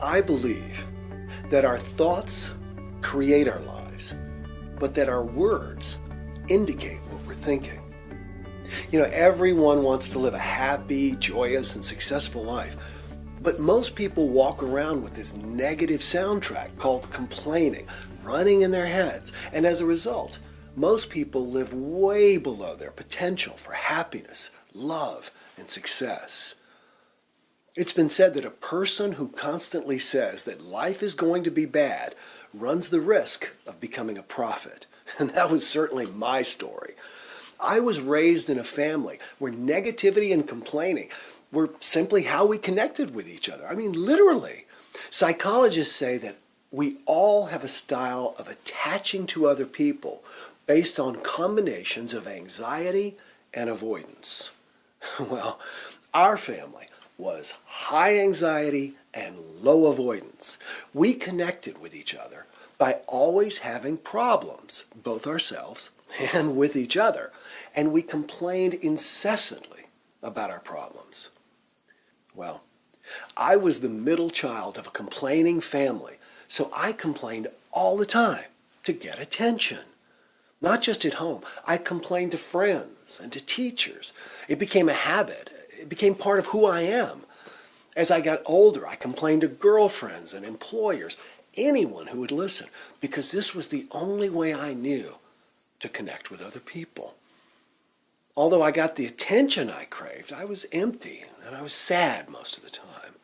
I believe that our thoughts create our lives, but that our words indicate what we're thinking. Everyone wants to live a happy, joyous, and successful life, but most people walk around with this negative soundtrack called complaining, running in their heads, and as a result, most people live way below their potential for happiness, love, and success. It's been said that a person who constantly says that life is going to be bad runs the risk of becoming a prophet. And that was certainly my story. I was raised in a family where negativity and complaining were simply how we connected with each other. I mean, literally. Psychologists say that we all have a style of attaching to other people based on combinations of anxiety and avoidance. Well, our family was high anxiety and low avoidance. We connected with each other by always having problems, both ourselves and with each other, and we complained incessantly about our problems. Well, I was the middle child of a complaining family, so I complained all the time to get attention. Not just at home. I complained to friends and to teachers. It became a habit. It became part of who I am. As I got older, I complained to girlfriends and employers, anyone who would listen, because this was the only way I knew to connect with other people. Although I got the attention I craved, I was empty and I was sad most of the time.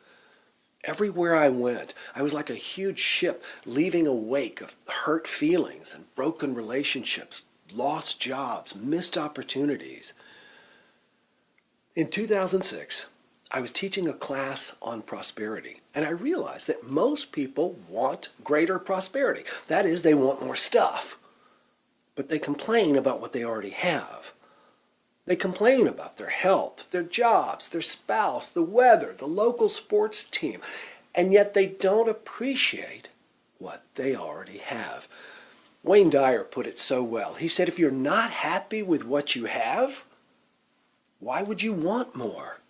Everywhere I went, I was like a huge ship leaving a wake of hurt feelings and broken relationships, lost jobs, missed opportunities. In 2006, I was teaching a class on prosperity, and I realized that most people want greater prosperity. That is, they want more stuff, but they complain about what they already have. They complain about their health, their jobs, their spouse, the weather, the local sports team, and yet they don't appreciate what they already have. Wayne Dyer put it so well. He said, if you're not happy with what you have, why would you want more?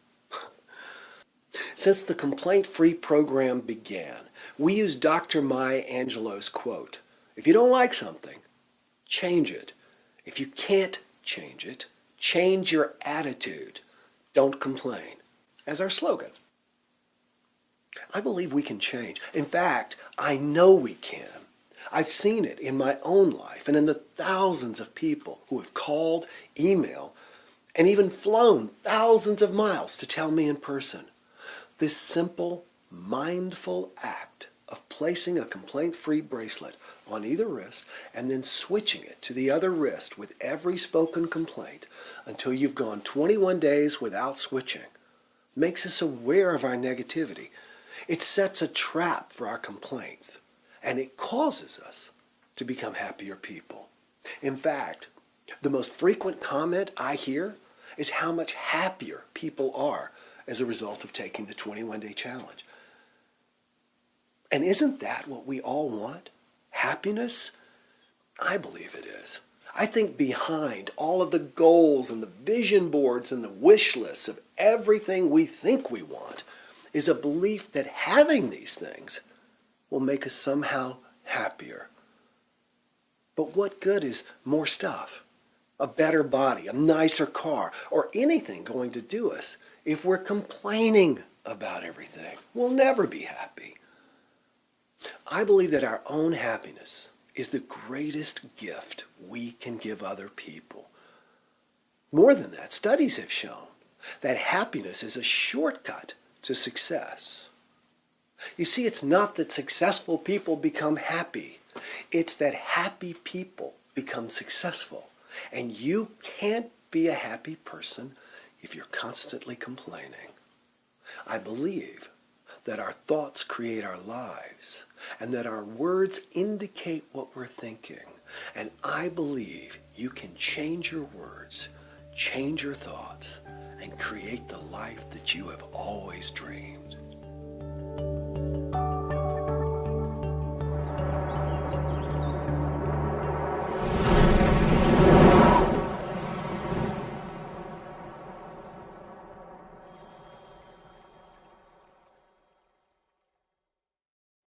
Since the complaint-free program began, we use Dr. Maya Angelou's quote, if you don't like something, change it. If you can't change it, change your attitude. Don't complain. As our slogan. I believe we can change. In fact, I know we can. I've seen it in my own life and in the thousands of people who have called, emailed, and even flown thousands of miles to tell me in person. This simple, mindful act of placing a complaint-free bracelet on either wrist and then switching it to the other wrist with every spoken complaint until you've gone 21 days without switching makes us aware of our negativity. It sets a trap for our complaints, and it causes us to become happier people. In fact, the most frequent comment I hear is how much happier people are as a result of taking the 21-day challenge. And isn't that what we all want? Happiness? I believe it is. I think behind all of the goals and the vision boards and the wish lists of everything we think we want is a belief that having these things will make us somehow happier. But what good is more stuff, a better body, a nicer car, or anything going to do us if we're complaining about everything? We'll never be happy. I believe that our own happiness is the greatest gift we can give other people. More than that, studies have shown that happiness is a shortcut to success. You see, it's not that successful people become happy. It's that happy people become successful. And you can't be a happy person if you're constantly complaining. I believe that our thoughts create our lives and that our words indicate what we're thinking. And I believe you can change your words, change your thoughts, and create the life that you have always dreamed.